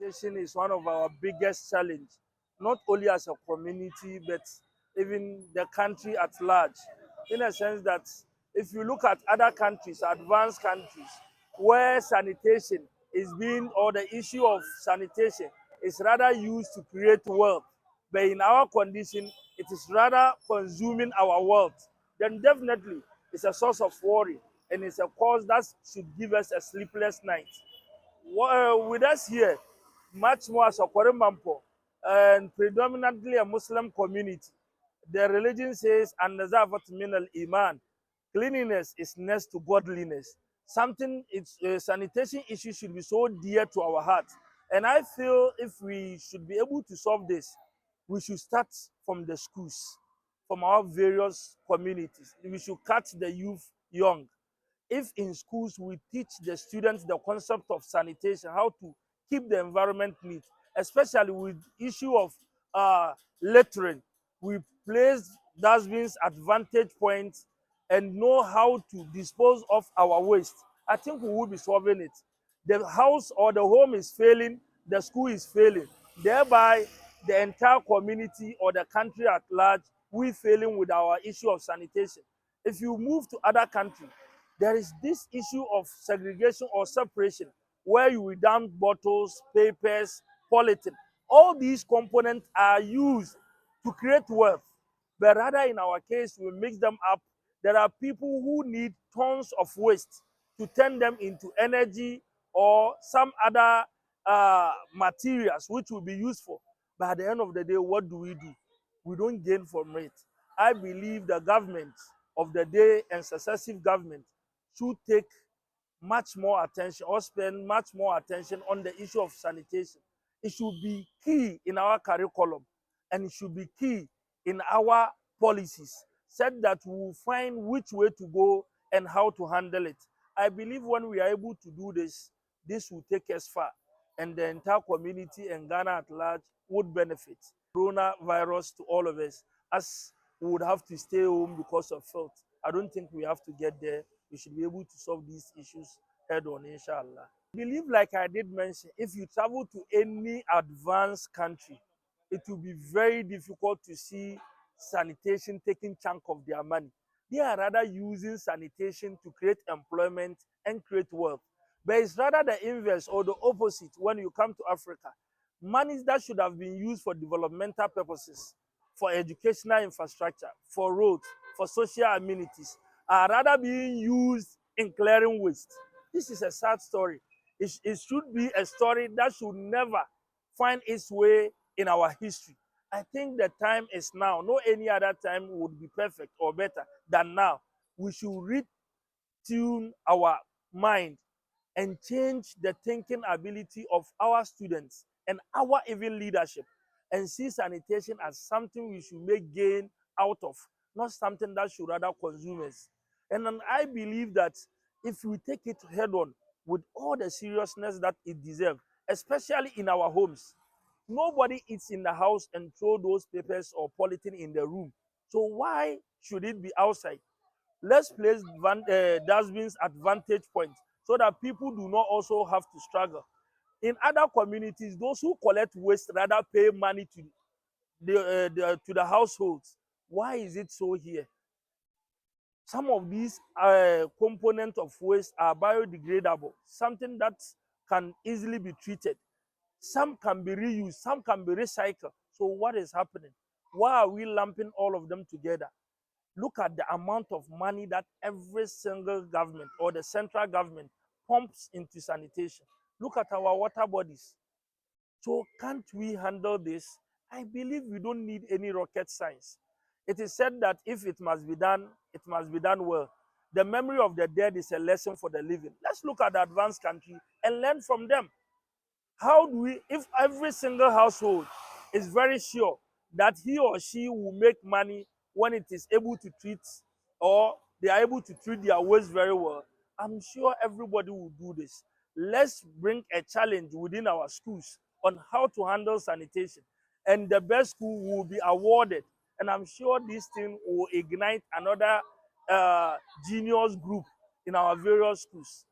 Sanitation is one of our biggest challenge, not only as a community, but even the country at large. In a sense that if you look at other countries, advanced countries, where sanitation is being, or the issue of sanitation is rather used to create wealth, but in our condition, it is rather consuming our wealth, then definitely it's a source of worry and it's a cause that should give us a sleepless night. With us here, much more as a Manpong, and predominantly a Muslim community, the religion says, "An nazafat min al iman." Cleanliness is next to godliness. Something, it's sanitation issue should be so dear to our heart. And I feel if we should be able to solve this, we should start from the schools, from our various communities. We should catch the youth young. If in schools we teach the students the concept of sanitation, how to keep the environment neat, especially with issue of littering, we place dustbins at vantage points and know how to dispose of our waste, I think we will be solving it. The house or the home is failing, the school is failing, thereby the entire community or the country at large, we failing with our issue of sanitation. If you move to other countries, there is this issue of segregation or separation where you will dump bottles, papers, polythene. All these components are used to create wealth, but rather in our case, we mix them up. There are people who need tons of waste to turn them into energy or some other materials which will be useful. But at the end of the day, what do? We don't gain from it. I believe the government of the day and successive government should take much more attention or spend much more attention on the issue of sanitation. It should be key in our curriculum and it should be key in our policies, said that we will find which way to go and how to handle it. I believe when we are able to do this, this will take us far and the entire community and Ghana at large would benefit. Coronavirus to all of us, as we would have to stay home because of health. I don't think we have to get there. We should be able to solve these issues head on, inshallah. I believe, like I did mention, if you travel to any advanced country, it will be very difficult to see sanitation taking chunk of their money. They are rather using sanitation to create employment and create wealth. But it's rather the inverse or the opposite when you come to Africa. Monies that should have been used for developmental purposes, for educational infrastructure, for roads, for social amenities, are rather being used in clearing waste. This is a sad story. It should be a story that should never find its way in our history. I think the time is now. No any other time would be perfect or better than now. We should retune our mind and change the thinking ability of our students and our even leadership and see sanitation as something we should make gain out of, not something that should rather consume us. And then I believe that if we take it head on with all the seriousness that it deserves, especially in our homes, nobody eats in the house and throw those papers or polythene in the room. So why should it be outside? Let's place dustbins at vantage points so that people do not also have to struggle. In other communities, those who collect waste rather pay money to the households. Why is it so here? Some of these components of waste are biodegradable, something that can easily be treated. Some can be reused, some can be recycled. So what is happening? Why are we lumping all of them together? Look at the amount of money that every single government or the central government pumps into sanitation. Look at our water bodies. So can't we handle this? I believe we don't need any rocket science. It is said that if it must be done, it must be done well. The memory of the dead is a lesson for the living. Let's look at the advanced country and learn from them. How do we, if every single household is very sure that he or she will make money when it is able to treat, or they are able to treat their waste very well, I'm sure everybody will do this. Let's bring a challenge within our schools on how to handle sanitation, and the best school will be awarded. And I'm sure this thing will ignite another genius group in our various schools.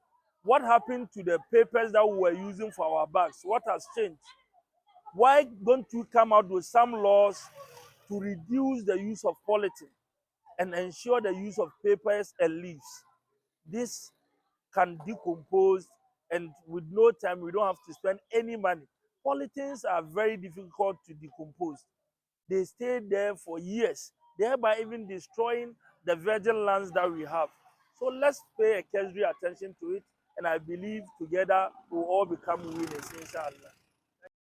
What happened to the papers that we were using for our bags? What has changed? Why don't you come out with some laws to reduce the use of polythene and ensure the use of papers and leaves? This can decompose, and with no time, we don't have to spend any money. Polythenes are very difficult to decompose. They stay there for years, thereby even destroying the virgin lands that we have. So let's pay a cursory attention to it, and I believe together we'll all become winners, inshallah.